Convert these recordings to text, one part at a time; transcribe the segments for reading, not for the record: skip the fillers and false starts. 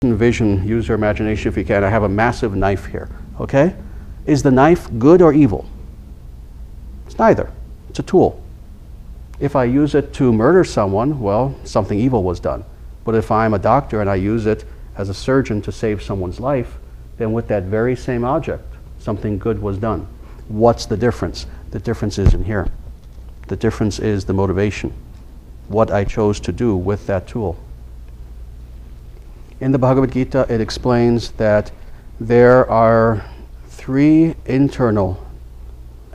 envision, use your imagination if you can. I have a massive knife here, okay? Is the knife good or evil? It's neither. It's a tool. If I use it to murder someone, well, something evil was done. But if I'm a doctor and I use it as a surgeon to save someone's life, then with that very same object, something good was done. What's the difference? The difference is in here. The difference is the motivation, what I chose to do with that tool. In the Bhagavad Gita, it explains that there are 3 internal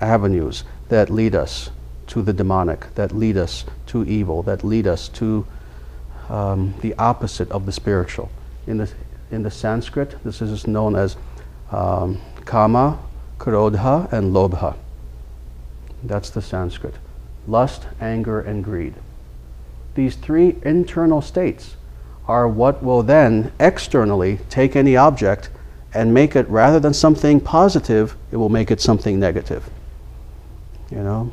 avenues that lead us to the demonic, that lead us to evil, that lead us to the opposite of the spiritual. In the Sanskrit, this is known as kama, krodha, and lobha. That's the Sanskrit. Lust, anger, and greed. These 3 internal states are what will then externally take any object and make it, rather than something positive, it will make it something negative. You know?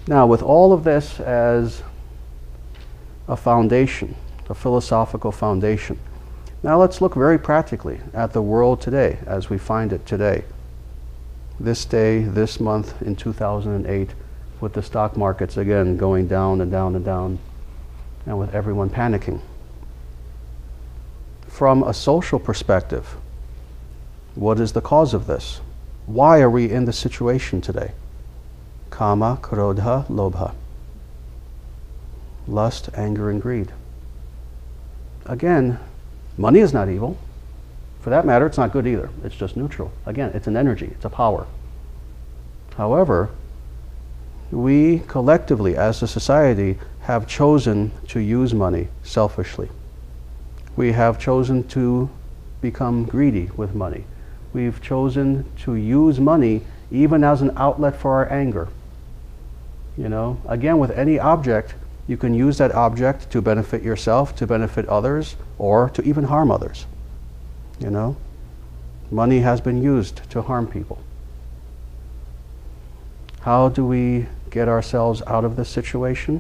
Now, with all of this as a foundation, a philosophical foundation, now let's look very practically at the world today as we find it today. This day, this month in 2008, with the stock markets again going down and down and down, and with everyone panicking. From a social perspective, what is the cause of this? Why are we in this situation today? Kama, krodha, lobha. Lust, anger, and greed. Again, money is not evil. For that matter, it's not good either. It's just neutral. Again, it's an energy, it's a power. However, we collectively as a society have chosen to use money selfishly. We have chosen to become greedy with money. We've chosen to use money even as an outlet for our anger. You know, again, with any object, you can use that object to benefit yourself, to benefit others, or to even harm others. You know, money has been used to harm people. How do we get ourselves out of this situation?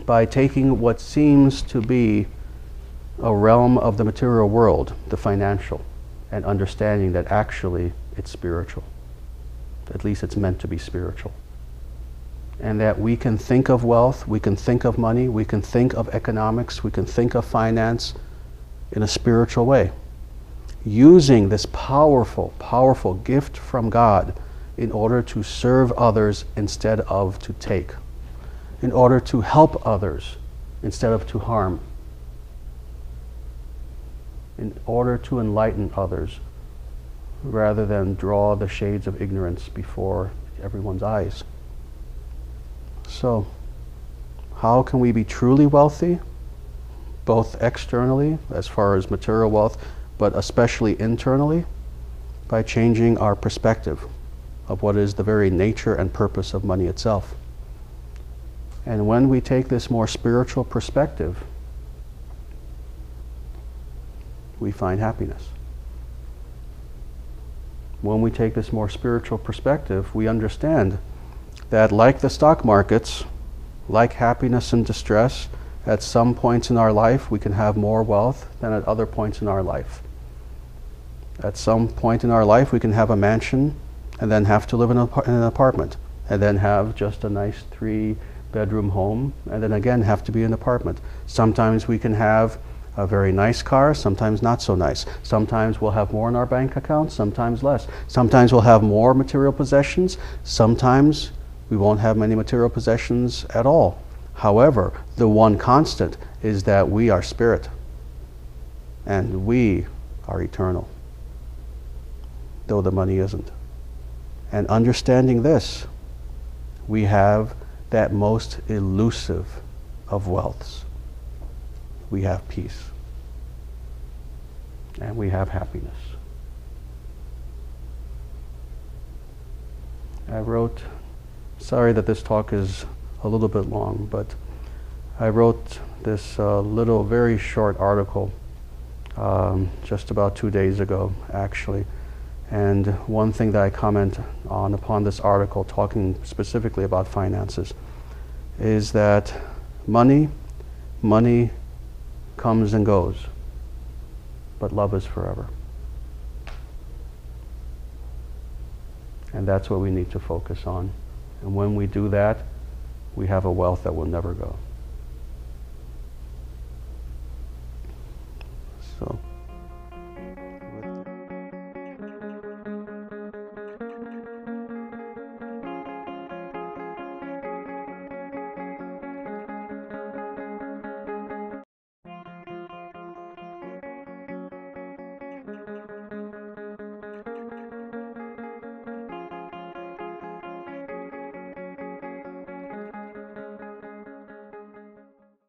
By taking what seems to be a realm of the material world, the financial, and understanding that actually it's spiritual. At least it's meant to be spiritual. And that we can think of wealth, we can think of money, we can think of economics, we can think of finance in a spiritual way. Using this powerful, powerful gift from God in order to serve others instead of to take. In order to help others instead of to harm. In order to enlighten others rather than draw the shades of ignorance before everyone's eyes. So, how can we be truly wealthy? Both externally, as far as material wealth, but especially internally, by changing our perspective of what is the very nature and purpose of money itself. And when we take this more spiritual perspective, we find happiness. When we take this more spiritual perspective, we understand that like the stock markets, like happiness and distress, at some points in our life we can have more wealth than at other points in our life. At some point in our life we can have a mansion and then have to live in an apartment, and then have just a nice 3-bedroom home, and then again have to be in an apartment. Sometimes we can have a very nice car, sometimes not so nice. Sometimes we'll have more in our bank account, sometimes less. Sometimes we'll have more material possessions, sometimes we won't have many material possessions at all. However, the one constant is that we are spirit, and we are eternal, though the money isn't. And understanding this, we have that most elusive of wealths. We have peace. And we have happiness. I wrote, sorry that this talk is a little bit long, but I wrote this little very short article just about 2 days ago, actually. And one thing that I comment on upon this article, talking specifically about finances, is that money comes and goes. but love is forever. And that's what we need to focus on. And when we do that, we have a wealth that will never go.